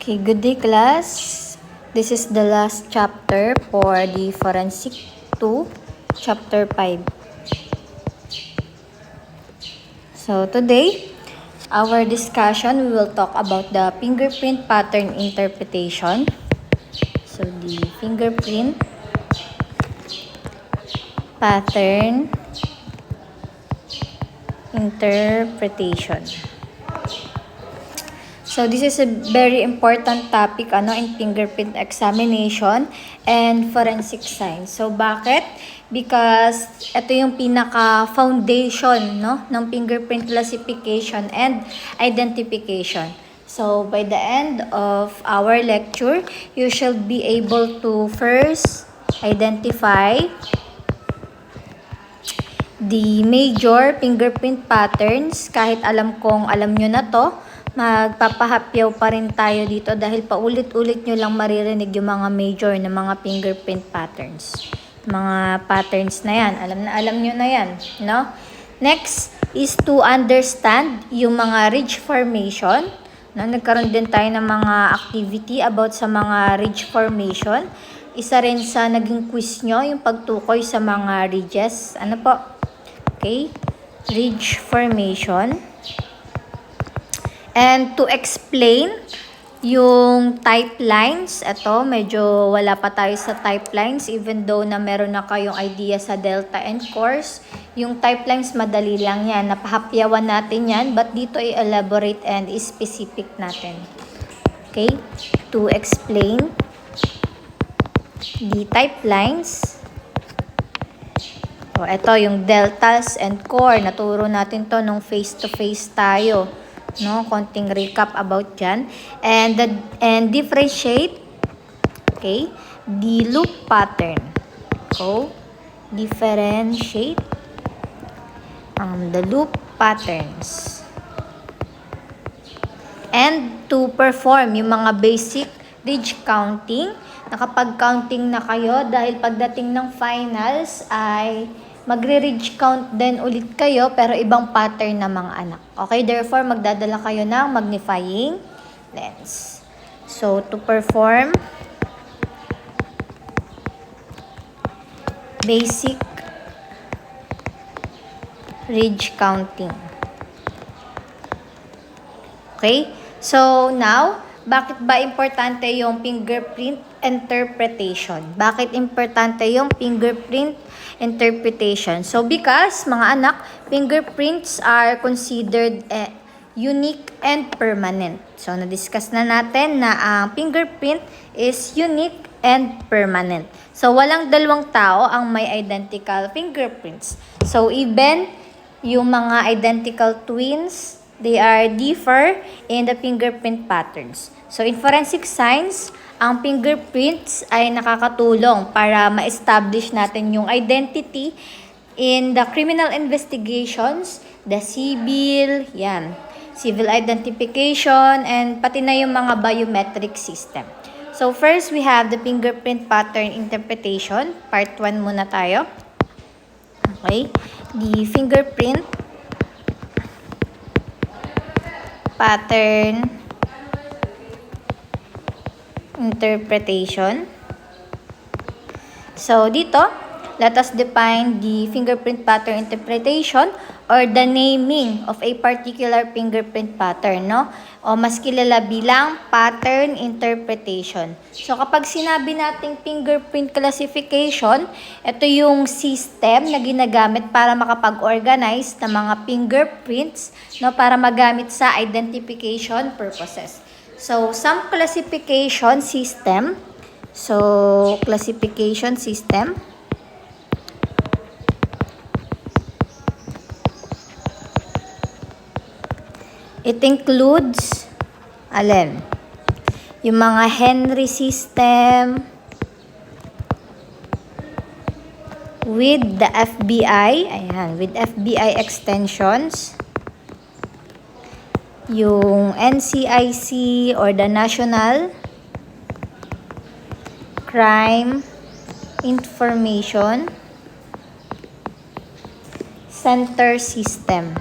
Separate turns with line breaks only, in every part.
Okay, good day class. This is the last chapter for the Forensic 2, Chapter 5. So today, our discussion, we will talk about the fingerprint pattern interpretation. So the fingerprint pattern interpretation. So this is a very important topic in fingerprint examination and forensic science. So bakit? Because ito yung pinaka-foundation ng fingerprint classification and identification. So by the end of our lecture, you shall be able to first identify the major fingerprint patterns. Kahit alam nyo na to, magpapahapyaw pa rin tayo dito dahil paulit-ulit nyo lang maririnig yung mga major na mga fingerprint patterns. Mga patterns na yan. Alam nyo na yan. No? Next is to understand yung mga ridge formation. No? Nagkaroon din tayo ng mga activity about sa mga ridge formation. Isa rin sa naging quiz nyo, yung pagtukoy sa mga ridges. Ano po? Okay? Ridge formation. And to explain yung type lines, ito medyo wala pa tayo sa type lines even though na meron na kayong idea sa delta and course. Yung type lines madali lang yan, napahapyawan natin yan, but dito i-elaborate and specific natin. Okay? To explain the type lines. O, ito yung deltas and core, naturo natin to nung face-to-face tayo. No, konting recap about dyan. And differentiate, okay, the loop pattern. So, differentiate the loop patterns. And to perform yung mga basic ridge counting. Nakapag-counting na kayo dahil pagdating ng finals ay magre-ridge count din ulit kayo pero ibang pattern na mga anak. Okay, therefore magdadala kayo ng magnifying lens. So, to perform basic ridge counting. Okay? So, now, bakit ba importante yung fingerprint interpretation? Bakit importante yung fingerprint interpretation? So, because, mga anak, fingerprints are considered unique and permanent. So, na-discuss na natin na ang fingerprint is unique and permanent. So, walang dalawang tao ang may identical fingerprints. So, even yung mga identical twins, they are differ in the fingerprint patterns. So, in forensic science, ang fingerprints ay nakakatulong para ma-establish natin yung identity in the criminal investigations, the civil, civil identification, and pati na yung mga biometric system. So, first, we have the fingerprint pattern interpretation. Part 1 muna tayo. Okay. The fingerprint pattern interpretation. So, dito, let us define the fingerprint pattern interpretation or the naming of a particular fingerprint pattern, no? O mas kilala bilang pattern interpretation. So, kapag sinabi nating fingerprint classification, ito yung system na ginagamit para makapag-organize ng mga fingerprints, no, para magamit sa identification purposes. So, some classification system. So, classification system. It includes, yung mga Henry system with the FBI, with FBI extensions. Yung NCIC or the National Crime Information Center System.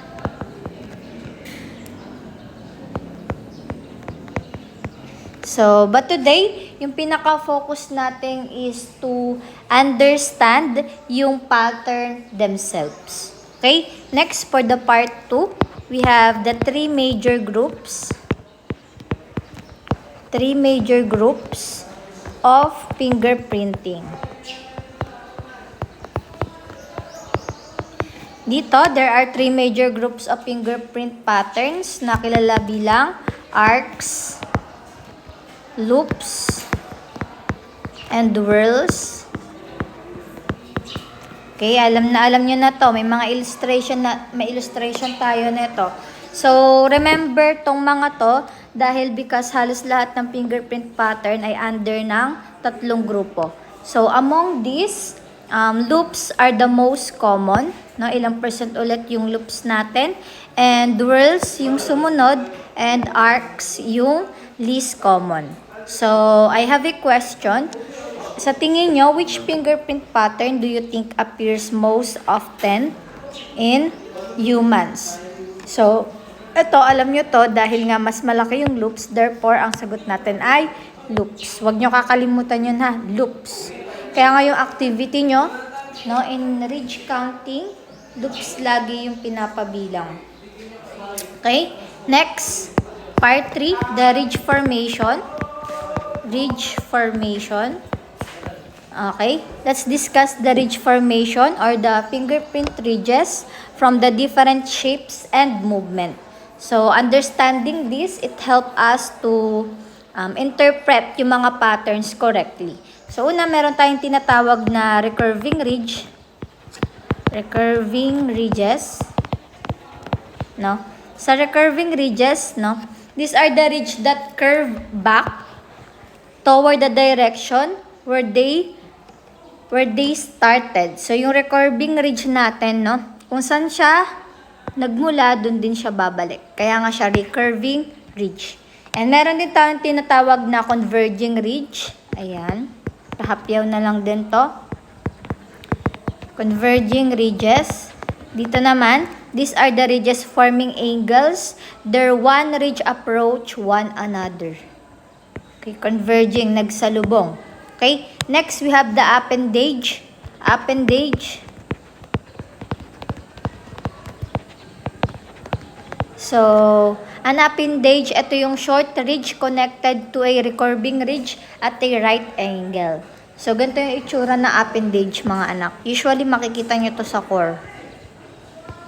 So, but today, yung pinaka-focus natin is to understand yung pattern themselves. Okay? Next, for the part 2, we have the three major groups. Three major groups of fingerprinting. Dito, there are three major groups of fingerprint patterns na kilala bilang arcs, loops, and whorls. Okay, alam nyo na to. May mga illustration tayo nito. So, remember tong mga to dahil because halos lahat ng fingerprint pattern ay under ng tatlong grupo. So, among these, loops are the most common. No? Ilang percent ulit yung loops natin. And whorls yung sumunod. And arcs yung least common. So, I have a question. Sa tingin nyo, which fingerprint pattern do you think appears most often in humans? So, ito, alam nyo to, dahil nga mas malaki yung loops, therefore, ang sagot natin ay loops. Huwag nyo kakalimutan yun ha, loops. Kaya nga yung activity nyo, no, in ridge counting, loops lagi yung pinapabilang. Okay? Next, part 3, the ridge formation. Ridge formation. Okay, let's discuss the ridge formation or the fingerprint ridges from the different shapes and movement. So, understanding this, it helps us to interpret yung mga patterns correctly. So, una, meron tayong tinatawag na recurving ridge. Recurving ridges. No? Sa recurving ridges, no, these are the ridge that curve back toward the direction where they started. So, yung recurving ridge natin, no, kung saan siya nagmula, dun din siya babalik. Kaya nga siya recurving ridge. And meron din tayong tinatawag na converging ridge. Ayan. Kahapyaw na lang din to. Converging ridges. Dito naman, these are the ridges forming angles. Their one ridge approach one another. Okay, converging, nagsalubong. Okay, next we have the appendage. Appendage. So, an appendage, ito yung short ridge connected to a recurving ridge at a right angle. So, ganito yung itsura na appendage, mga anak. Usually, makikita nyo to sa core.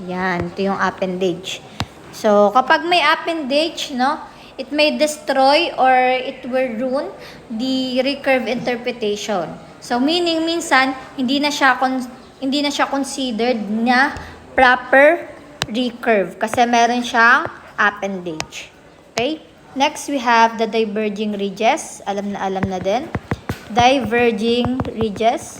Yan, ito yung appendage. So, kapag may appendage, no, it may destroy or it will ruin the recurve interpretation. So, meaning, minsan, hindi na siya considered na proper recurve kasi meron siyang appendage. Okay? Next, we have the diverging ridges. Alam na din. Diverging ridges.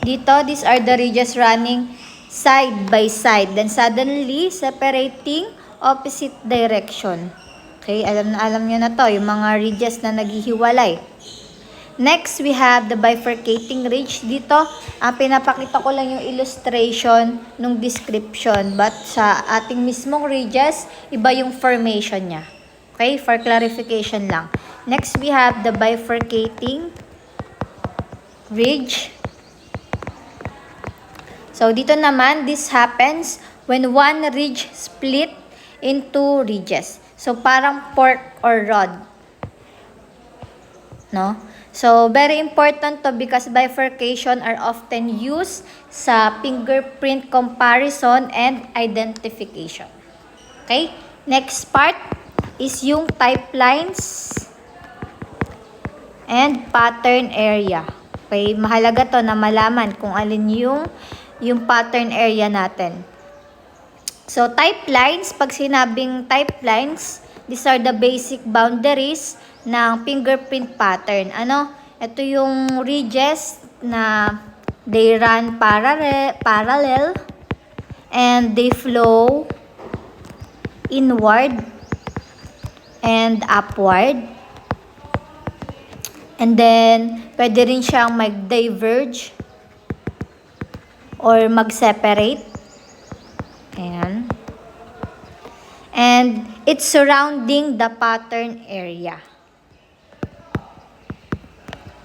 Dito, these are the ridges running side by side. Then, suddenly, separating opposite direction. Okay, alam nyo na to, yung mga ridges na naghihiwalay. Next, we have the bifurcating ridge. Dito, pinapakita ko lang yung illustration nung description. But sa ating mismong ridges, iba yung formation niya. Okay, for clarification lang. Next, we have the bifurcating ridge. So, dito naman, this happens when one ridge split into ridges. So, parang fork or rod. No? So, very important to because bifurcation are often used sa fingerprint comparison and identification. Okay? Next part is yung type lines and pattern area. Okay? Mahalaga to na malaman kung alin yung pattern area natin. So, type lines, pag sinabing type lines, these are the basic boundaries ng fingerprint pattern. Ano? Ito yung ridges na they run parallel and they flow inward and upward. And then, pwede rin siyang mag-diverge or mag-separate. Ayan. and it's surrounding the pattern area.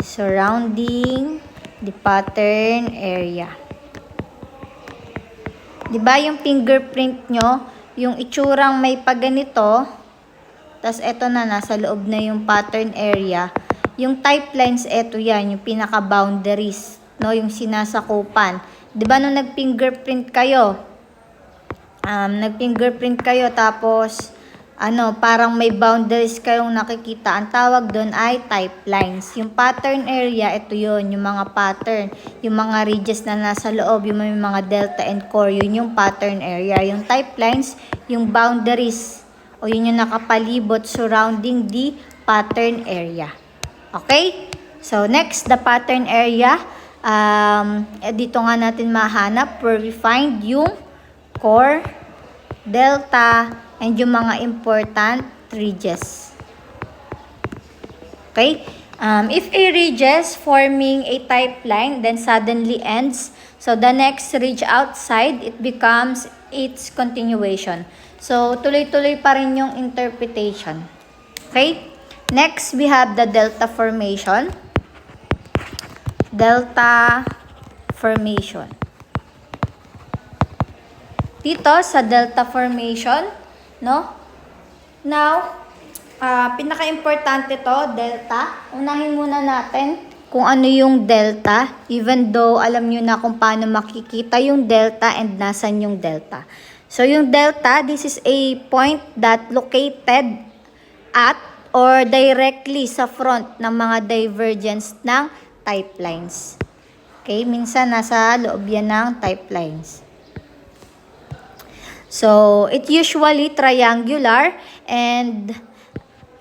Surrounding the pattern area. Diba yung fingerprint nyo, yung itsurang may paganito, tas eto na, nasa loob na yung pattern area. Yung type lines, eto yan, yung pinaka-boundaries, no? Yung sinasakupan. Diba nung nag-fingerprint kayo, tapos, parang may boundaries kayong nakikita. Ang tawag doon ay type lines. Yung pattern area, ito yun, yung mga pattern. Yung mga ridges na nasa loob, yung may mga delta and core, yun yung pattern area. Yung type lines, yung boundaries, o yun yung nakapalibot surrounding the pattern area. Okay? So, next, the pattern area. Dito nga natin mahanap where we find yung core, delta, and yung mga important ridges. Okay? If a ridges forming a type line then suddenly ends, so the next ridge outside, it becomes its continuation. So, tuloy-tuloy pa rin yung interpretation. Okay? Next, we have the delta formation. Delta formation. Dito sa delta formation, no? Now, pinaka-importante to, delta. Unahin muna natin kung ano yung delta, even though alam nyo na kung paano makikita yung delta and nasan yung delta. So, yung delta, this is a point that located at or directly sa front ng mga divergence ng type lines. Okay, minsan nasa loob yan ng type lines. So, it usually triangular and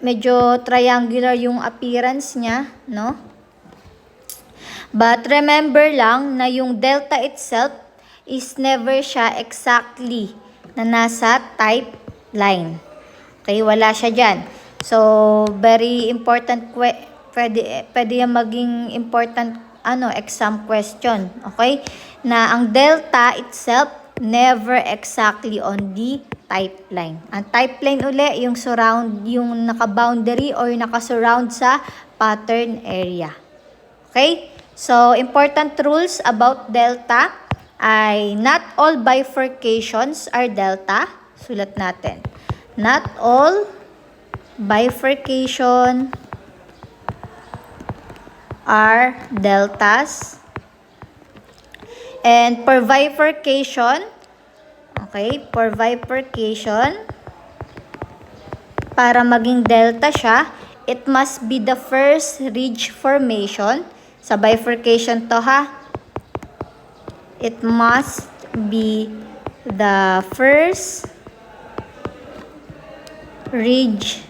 medyo triangular yung appearance niya, no? But remember lang na yung delta itself is never siya exactly na nasa type line. Okay, wala siya dyan. So, very important, pwede yan maging important exam question. Okay? Na ang delta itself never exactly on the type line. Ang type line uli, yung surround, yung naka-boundary or naka-surround sa pattern area. Okay? So, important rules about delta ay not all bifurcations are delta. Sulat natin. Not all bifurcation are deltas. And for bifurcation, para maging delta siya, it must be the first ridge formation. Sa bifurcation to ha. It must be the first ridge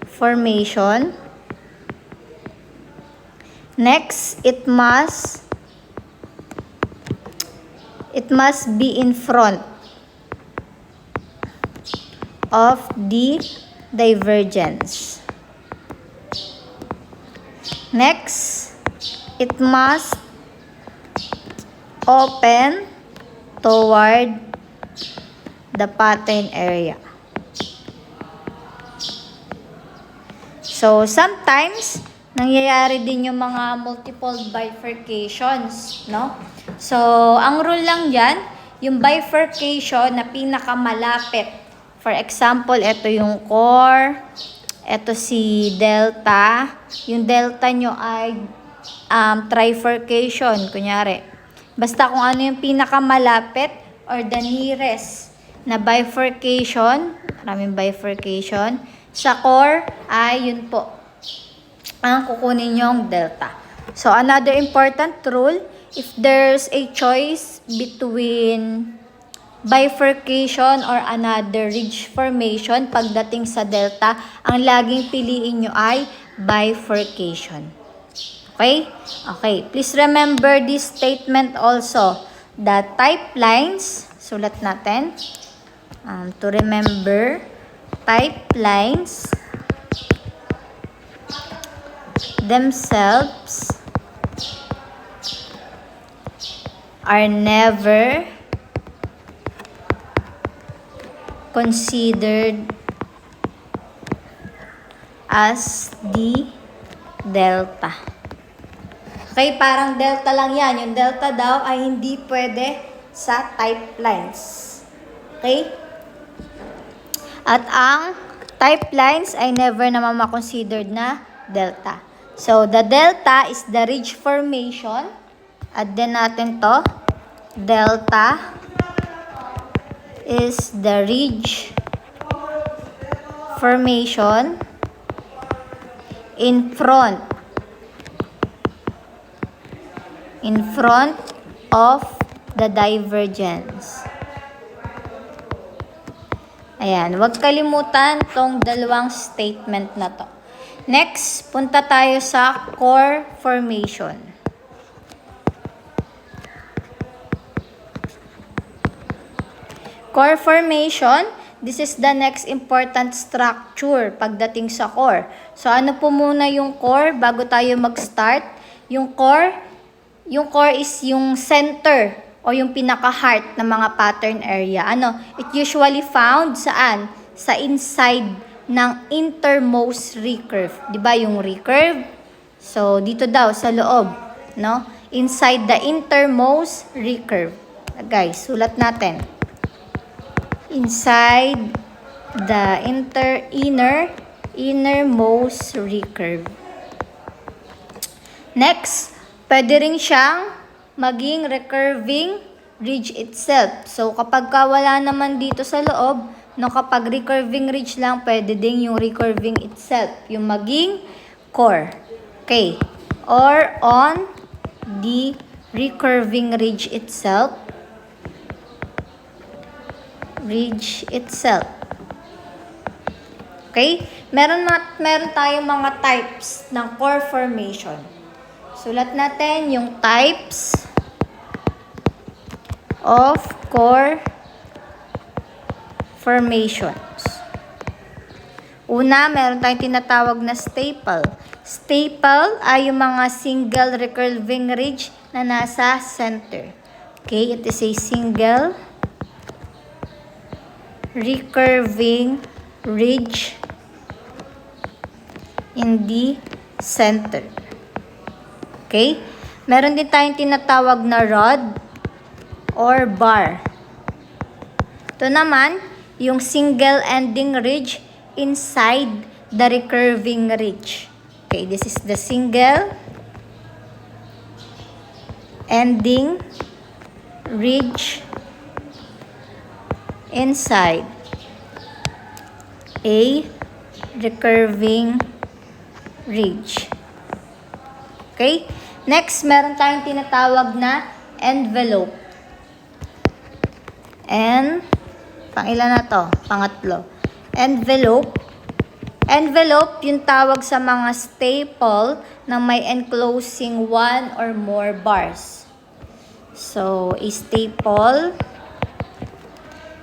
formation. Next, it must be in front of the divergence. Next, it must open toward the pattern area. So, sometimes, nangyayari din yung mga multiple bifurcations, no? So, ang rule lang yan, yung bifurcation na pinakamalapit. For example, ito yung core, ito si delta. Yung delta nyo ay trifurcation, kunyari. Basta kung ano yung pinakamalapit or the nearest na bifurcation, maraming bifurcation, sa core ay yun po ang kukunin yung delta. So, another important rule, if there's a choice between bifurcation or another ridge formation pagdating sa delta, ang laging piliin nyo ay bifurcation. Okay? Okay. Please remember this statement also. The type lines, sulat natin, to remember, type lines themselves are never considered as the delta. Okay, parang delta lang yan. Yung delta daw ay hindi pwede sa type lines. Okay? At ang type lines ay never naman makonsidered na delta. So, the delta is the ridge formation. Add din natin to. Delta is the ridge formation in front of the divergence. Ayan, huwag kalimutan tong dalawang statement na to. Next, punta tayo sa core formation. Core formation, this is the next important structure pagdating sa core. So, ano po muna yung core bago tayo mag-start? Yung core is yung center o yung pinaka-heart ng mga pattern area. It usually found saan? Sa inside ng innermost recurve. Diba yung recurve? So, dito daw sa loob, no? Inside the innermost recurve. Guys, sulat natin. Inside the innermost recurve. Next, pwede rin siyang maging recurving ridge itself. So, kapag wala naman dito sa loob, no, kapag recurving ridge lang, pwede din yung recurving itself, yung maging core. Okay. Or on the recurving ridge itself. Okay? Meron tayong mga types ng core formation. Sulat natin yung types of core formations. Una, meron tayong tinatawag na staple. Staple ay yung mga single recurving ridge na nasa center. Okay, it is a single recurving ridge in the center. Okay? Meron din tayong tinatawag na rod or bar. Ito naman, yung single ending ridge inside the recurving ridge. Okay, this is the single ending ridge inside a recurving ridge. Okay? Next, meron tayong tinatawag na envelope. Pangilan na to? Pangatlo. Envelope. Envelope, yung tawag sa mga staple na may enclosing one or more bars. So, a staple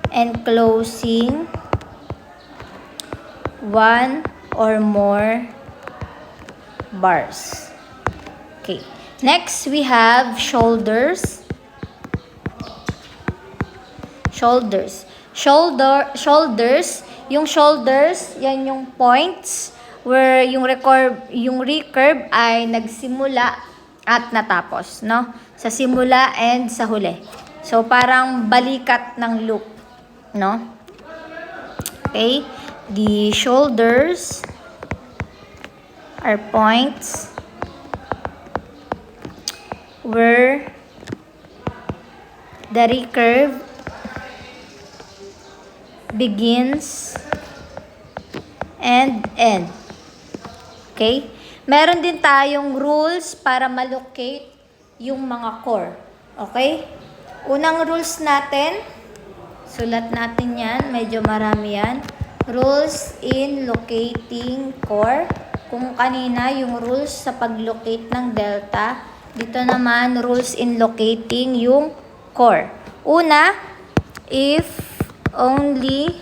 enclosing one or more bars. Okay. Next, we have shoulders. Shoulders, yung shoulders, yan yung points where yung recurve ay nagsimula at natapos, no? Sa simula and sa huli. So, parang balikat ng loop, no? Okay? The shoulders are points where the recurve begins and end. Okay? Meron din tayong rules para malocate yung mga core. Okay? Unang rules natin, sulat natin yan, medyo marami yan. Rules in locating core. Kung kanina yung rules sa pag-locate ng delta, dito naman rules in locating yung core. Una, if only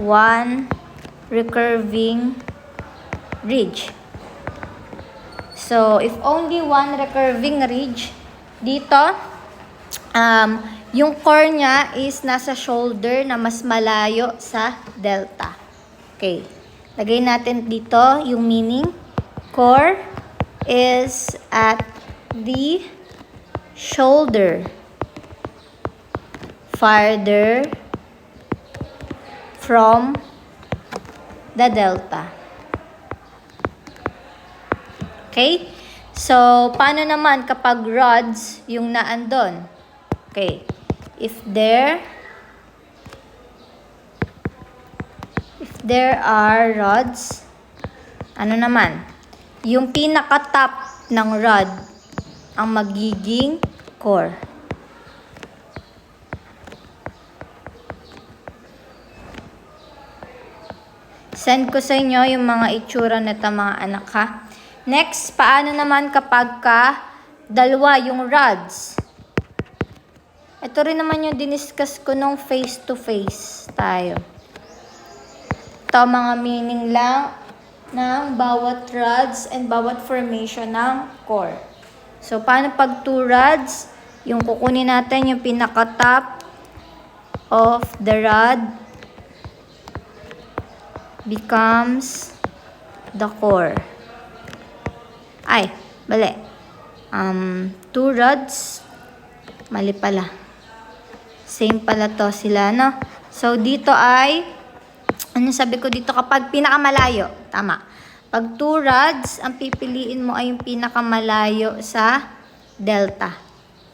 one recurving ridge. So, if only one recurving ridge, dito, Yung core niya is nasa shoulder na mas malayo sa delta. Okay. Lagay natin dito yung meaning. Core is at the shoulder farther from the delta. Okay? So, paano naman kapag rods yung naandon? Okay. If there are rods, ano naman? Yung pinaka-top ng rod ang magiging core. Send ko sa inyo yung mga itsura nito mga anak ha. Next, paano naman kapag dalawa yung rods? Ito rin naman yung diniscuss ko nung face-to-face tayo. Ito mga meaning lang ng bawat rods and bawat formation ng core. So, paano pag two rods? Yung kukunin natin yung pinaka-top of the rod becomes the core. Ay, bali. Two rods. Mali pala. Same pala to sila, no? So, dito ay, ano sabi ko dito? Kapag pinakamalayo. Tama. Pag two rods, ang pipiliin mo ay yung pinakamalayo sa delta.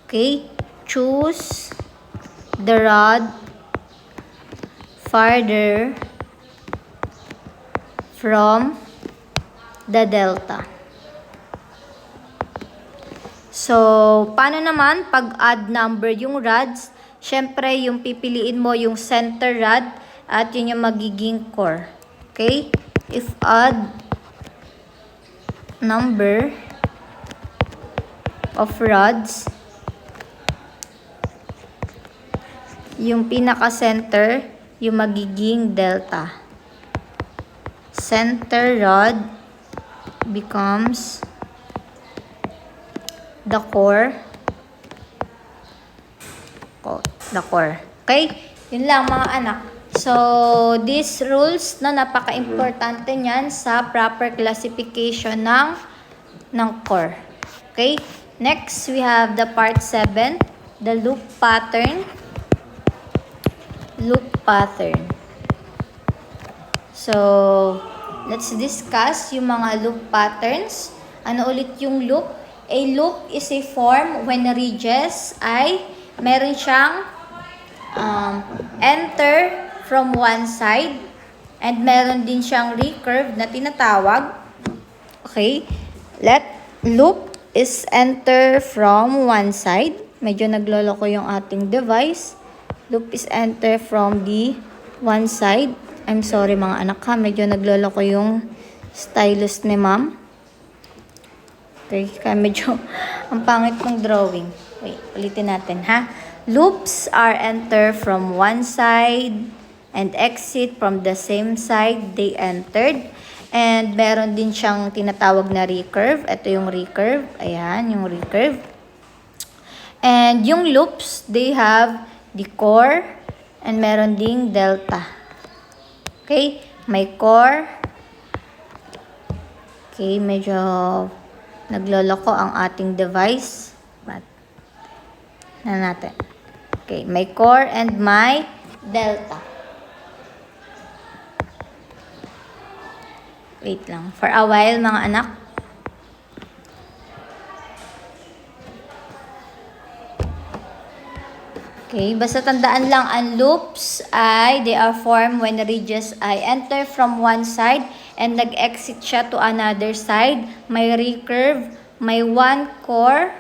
Okay? Choose the rod farther from the delta. So, paano naman pag odd number yung rods? Syempre, yung pipiliin mo yung center rod at yun yung magiging core. Okay? If odd number of rods, yung pinaka-center, yung magiging delta. Center rod becomes the core. The core. Okay? Yun lang mga anak. So, these rules na napaka-importante niyan sa proper classification ng core. Okay? Next, we have the part 7, the loop pattern. Loop pattern. So, let's discuss yung mga loop patterns. Ano ulit yung loop? A loop is a form when the ridges ay meron siyang enter from one side and meron din siyang recurve na tinatawag. Okay? Loop is enter from one side. Medyo nagloloko yung ating device. Loop is enter from the one side. I'm sorry mga anak ha. Medyo nagloloko yung stylus ni ma'am. Okay, kaya medyo ang pangit kong drawing. Wait, ulitin natin ha. Loops are enter from one side and exit from the same side they entered. And meron din siyang tinatawag na recurve. Ito yung recurve. Ayan, yung recurve. And yung loops, they have the core and meron ding delta. Okay, may core. Okay, medyo nagloloko ang ating device. But, na natin. Okay, may core and may delta. Wait lang. For a while, mga anak. Okay, basta tandaan lang, ang loops ay they are formed when the ridges ay enter from one side and nag-exit siya to another side. May recurve, may one core,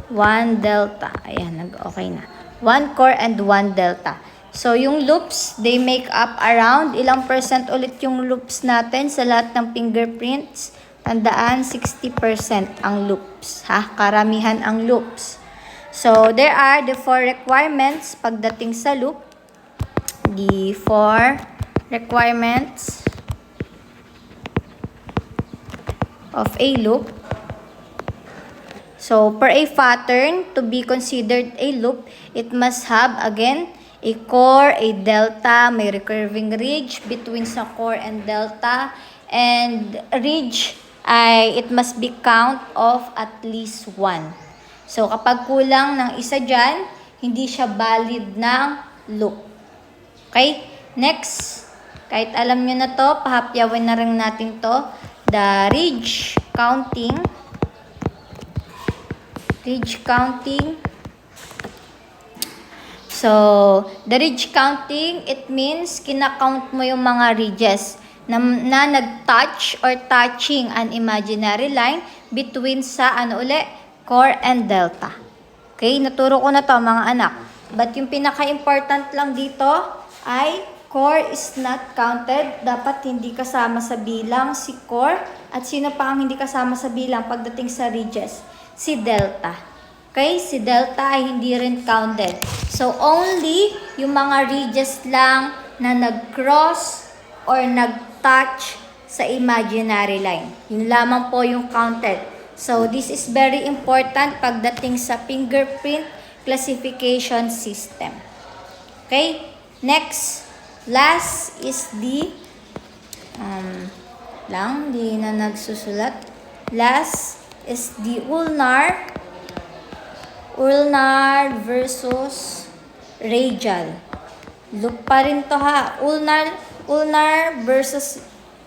one delta. Ayan, okay na. One core and one delta. So, yung loops, they make up around ilang percent ulit yung loops natin sa lahat ng fingerprints. Tandaan, 60% ang loops. Ha? Karamihan ang loops. So, there are the 4 requirements pagdating sa loop. The 4 requirements of a loop. So, per a pattern to be considered a loop, it must have, again, a core, a delta, may recurving ridge between sa core and delta, and ridge ay it must be count of at least 1. So, kapag kulang ng isa dyan, hindi siya valid ng loop. Okay? Next, kahit alam nyo na to, pahapyawin na rin natin to. The ridge counting. Ridge counting. So, the ridge counting, it means kinakount mo yung mga ridges na nag-touch or touching an imaginary line between sa core and delta. Okay, naturo ko na to mga anak. But yung pinaka-important lang dito ay core is not counted. Dapat hindi kasama sa bilang si core. At sino pa ang hindi kasama sa bilang pagdating sa ridges? Si delta. Okay, si delta ay hindi rin counted. So, only yung mga ridges lang na nag-cross or nag-touch sa imaginary line. Yun lamang po yung counted. So, this is very important pagdating sa fingerprint classification system. Okay? Next, last is the di na nagsusulat. Last is the ulnar versus radial. Loop pa rin to ha. Ulnar versus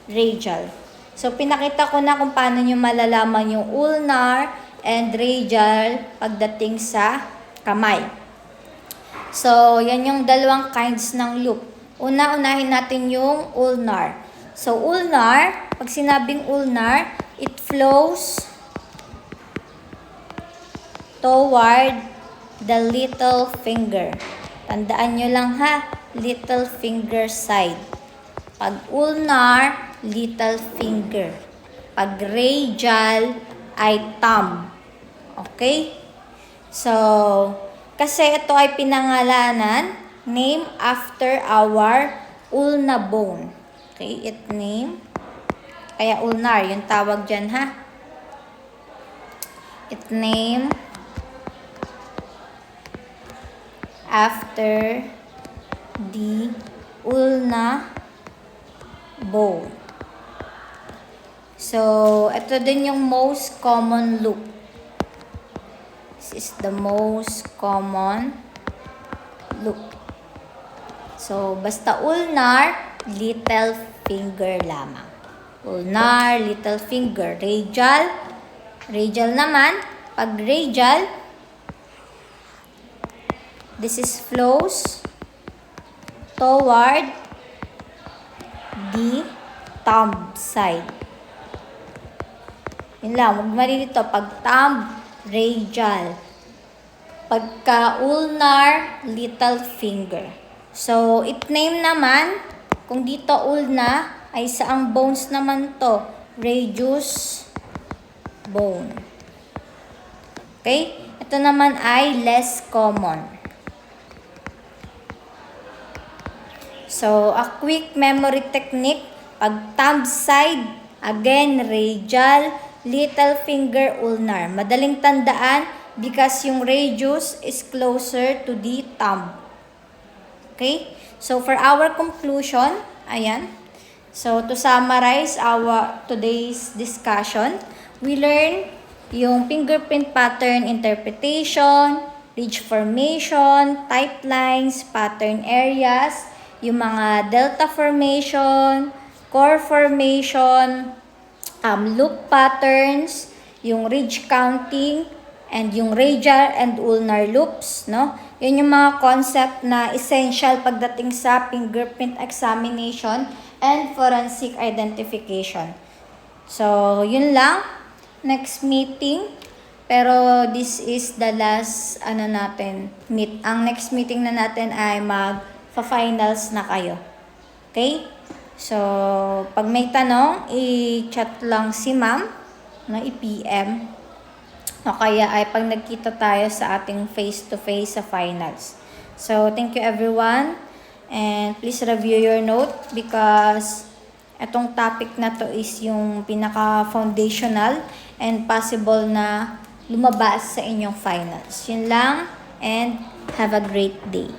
radial. So, pinakita ko na kung paano nyo malalaman yung ulnar and radial pagdating sa kamay. So, yan yung dalawang kinds ng loop. Unahin natin yung ulnar. So, ulnar, pag sinabing ulnar, it flows toward the little finger. Tandaan nyo lang ha, little finger side. Pag ulnar, little finger. Pag radial, ay thumb. Okay? So, kasi ito ay pinangalanan, name after our ulna bone. Okay, it name. Kaya ulnar, yung tawag dyan ha. It name after the ulna bone. So, ito din yung most common loop. This is the most common loop. So, basta ulnar, little finger lamang. Ulnar, little finger. Radial naman, pag radial, this is flows toward the thumb side. Yun lang, huwag mali dito. Pag thumb, radial. Pagka ulnar, little finger. So, it name naman, kung dito ulna, ay saang bones naman to? Radius bone. Okay? Ito naman ay less common. So, a quick memory technique. Pag thumb side, again, radial, little finger, ulnar. Madaling tandaan because yung radius is closer to the thumb. Okay? So, for our conclusion, ayan. So, to summarize our today's discussion, we learn yung fingerprint pattern interpretation, ridge formation, type lines, pattern areas, yung mga delta formation, core formation, loop patterns, yung ridge counting, and yung radial and ulnar loops, no? Yun yung mga concept na essential pagdating sa fingerprint examination and forensic identification. So, yun lang. Next meeting. Pero this is the last, meet. Ang next meeting na natin ay mag-finals na kayo. Okay? So, pag may tanong, i-chat lang si ma'am, i-PM. O kaya ay pag nagkita tayo sa ating face-to-face sa finals. So, thank you everyone. And please review your note because itong topic na to is yung pinaka-foundational and possible na lumabas sa inyong finals. Yun lang, and have a great day.